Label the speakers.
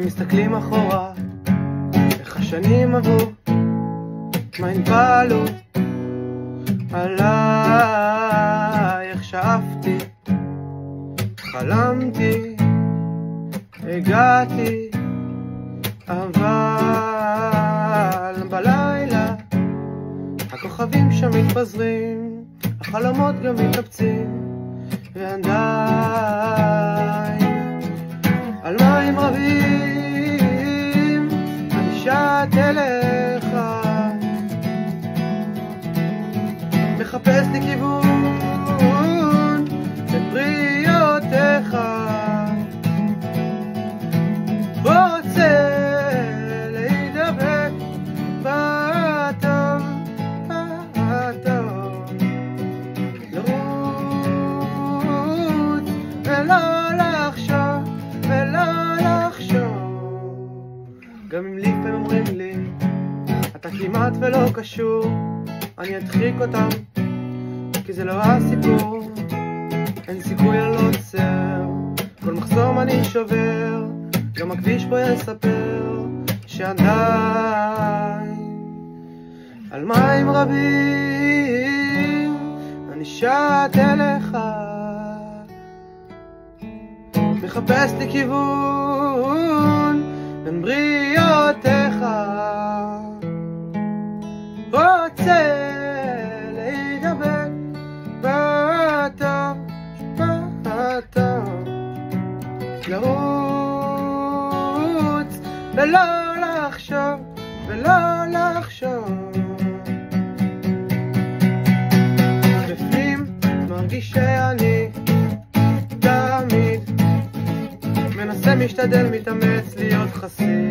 Speaker 1: שמסתכלים אחורה, איך השנים עברו, מה הן פעלו עליי, איך שאפתי, חלמתי, הגעתי, אבל בלילה הכוכבים שם מתפזרים, החלומות גם מתקבצים, ועדיין על מים רבים אני שט אליך, מחפש לי כיוון בין בריאותיך, רוצה להידבק בטוב, לרוץ ולא לחשוב, גם אם לפעמים אומרים לי אתה כמעט ולא קשור, אני אדחיק אותם כי זה לא הסיפור, אין סיכוי על עוצר, כל מחסום אני שובר, גם הכביש פה יספר שעדיין על מים רבים אני שט אליך, מחפש לי כיוון בין בריאותיך, רוצה להידבק בטוב, לרוץ ולא לחשוב, בפנים מרגיש שאני תמיד מנסה, משתדל, מתאמץ להיות חסיד,